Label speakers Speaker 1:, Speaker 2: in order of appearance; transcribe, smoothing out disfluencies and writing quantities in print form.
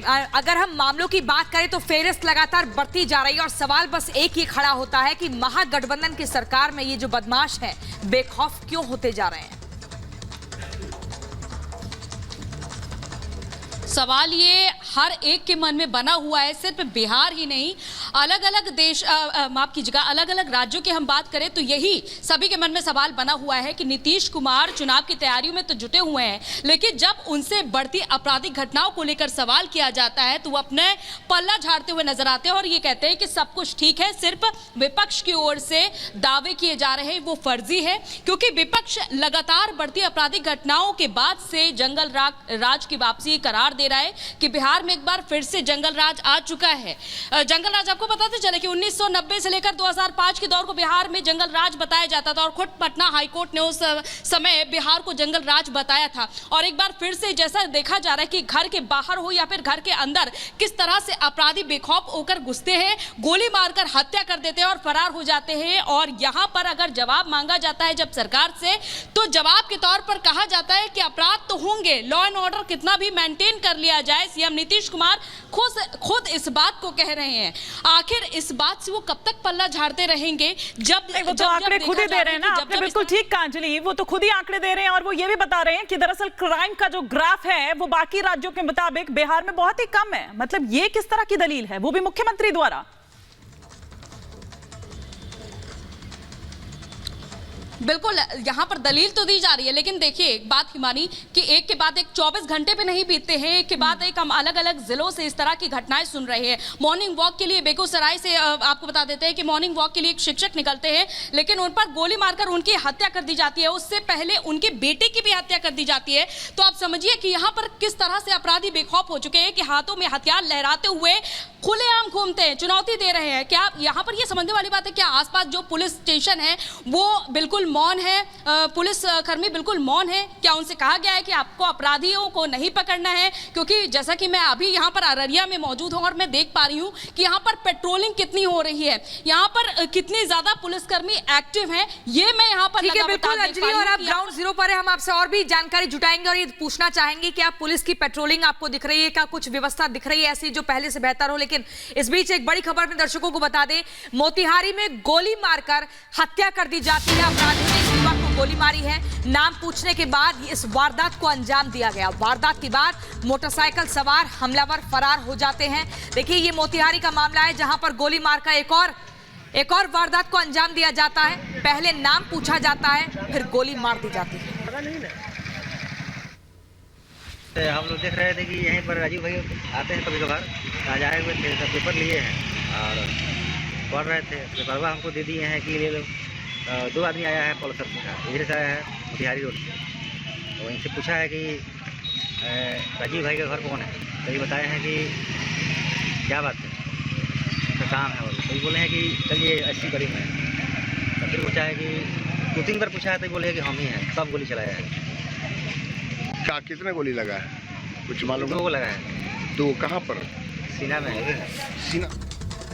Speaker 1: अगर हम मामलों की बात करें तो फेहरिस्त लगातार बढ़ती जा रही है और सवाल बस एक ही खड़ा होता है कि महागठबंधन की सरकार में ये जो बदमाश हैं बेखौफ क्यों होते जा रहे हैं।
Speaker 2: सवाल ये हर एक के मन में बना हुआ है, सिर्फ बिहार ही नहीं, अलग अलग देश माफ कीजिएगा अलग अलग राज्यों की हम बात करें तो यही सभी के मन में सवाल बना हुआ है कि नीतीश कुमार चुनाव की तैयारियों में तो जुटे हुए हैं, लेकिन जब उनसे बढ़ती आपराधिक घटनाओं को लेकर सवाल किया जाता है तो वो अपने पल्ला झाड़ते हुए नजर आते हैं और ये कहते हैं कि सब कुछ ठीक है, सिर्फ विपक्ष की ओर से दावे किए जा रहे हैं वो फर्जी है, क्योंकि विपक्ष लगातार बढ़ती आपराधिक घटनाओं के बाद से जंगल राज की वापसी करार दे रहा है कि बिहार में एक बार फिर से जंगल राज आ चुका है। जंगल राज आपको बताते चले कि 1990 से लेकर 2005 के दौर को बिहार में जंगल राज बताया जाता था और खुद पटना हाईकोर्ट ने उस समय बिहार को जंगल राज बताया था। और एक बार फिर से जैसा देखा जा रहा है कि घर के बाहर हो या फिर घर के अंदर किस तरह से अपराधी बेखौफ होकर घुसते हैं, गोली मारकर हत्या कर देते हैं और फरार हो जाते हैं। और यहाँ पर अगर जवाब मांगा जाता है जब सरकार से, तो जवाब के तौर पर कहा जाता है कि अपराध तो होंगे, लॉ एंड ऑर्डर कितना भी मेंटेन कर लिया जाए। सीएम नीतीश कुमार खुद इस बात को कह रहे हैं। आखिर इस बात से वो कब तक पल्ला झाड़ते रहेंगे जब
Speaker 3: वो तो आंकड़े खुद ही दे रहे हैं ना। आपने बिल्कुल ठीक कहा अंजलि, वो तो खुद ही आंकड़े दे रहे हैं और वो ये भी बता रहे हैं कि दरअसल क्राइम का जो ग्राफ है वो बाकी राज्यों के मुताबिक बिहार में बहुत ही कम है। मतलब ये किस तरह की दलील है, वो भी मुख्यमंत्री द्वारा?
Speaker 2: बिल्कुल यहाँ पर दलील तो दी जा रही है, लेकिन देखिए एक बात हिमानी कि एक के बाद एक 24 घंटे पे नहीं बीतते हैं, एक के बाद एक हम अलग अलग जिलों से इस तरह की घटनाएं सुन रहे हैं। मॉर्निंग वॉक के लिए बेगूसराय से आपको बता देते हैं कि मॉर्निंग वॉक के लिए एक शिक्षक निकलते हैं, लेकिन उन पर गोली मारकर उनकी हत्या कर दी जाती है। उससे पहले उनके बेटे की भी हत्या कर दी जाती है। तो आप समझिए कि यहाँ पर किस तरह से अपराधी बेखौफ हो चुके हैं कि हाथों में हथियार लहराते हुए खुलेआम घूमते हैं, चुनौती दे रहे हैं। क्या यहाँ पर ये समझने वाली बात है, क्या आसपास जो पुलिस स्टेशन है वो बिल्कुल मौन है, पुलिस कर्मी बिल्कुल मौन है? क्या उनसे कहा गया है कि आपको अपराधियों को नहीं पकड़ना है? क्योंकि जैसा कि मैं अभी यहाँ पर अररिया में मौजूद हूँ और मैं देख पा रही हूँ कि यहाँ पर पेट्रोलिंग कितनी हो रही है, यहाँ पर कितनी ज्यादा पुलिसकर्मी एक्टिव हैं, ये मैं यहाँ पर
Speaker 1: बिल्कुल अंजलि, और आप ग्राउंड जीरो पर है, हम आपसे और भी जानकारी जुटाएंगे और ये पूछना चाहेंगे कि आप पुलिस की पेट्रोलिंग आपको दिख रही है, क्या कुछ व्यवस्था दिख रही है ऐसी जो पहले से बेहतर हो? लेकिन इस बीच एक बड़ी खबर में दर्शकों को बता दें, मोतिहारी में गोली मारकर हत्या कर दी जाती है। अपराधियों ने युवक को गोली मारी है, नाम पूछने के बाद इस वारदात को अंजाम दिया गया। वारदात के बाद मोटरसाइकिल सवार हमलावर फरार हो जाते हैं। देखिए ये मोतिहारी का मामला है जहां पर गोली मारकर एक और वारदात को अंजाम दिया जाता है। पहले नाम पूछा जाता है, फिर गोली मार दी जाती है।
Speaker 4: हम लोग देख रहे थे कि यहीं पर राजीव भाई आते हैं कभी कभार, आज आए हुए थे, सब पेपर लिए हैं और पढ़ रहे थे। पेपरवा हमको दे दिए हैं कि ले लो। 2 आदमी आया है पल्सर से, इधर से आया है मोतिहारी रोड से, तो इनसे पूछा है कि राजीव भाई का घर कौन है, तो ये बताए हैं कि क्या बात है, उनका काम है। तो ये बोले हैं कि चलिए 80 करीब में। तो फिर पूछा है कि 2-3 बार पूछा है तो बोले कि हम ही हैं, सब गोली चलाया है।
Speaker 5: क्या कितने गोली लगा है कुछ मालूम?
Speaker 4: 2 लगा है।
Speaker 5: 2 कहाँ पर?
Speaker 4: सीना में है।
Speaker 5: सीना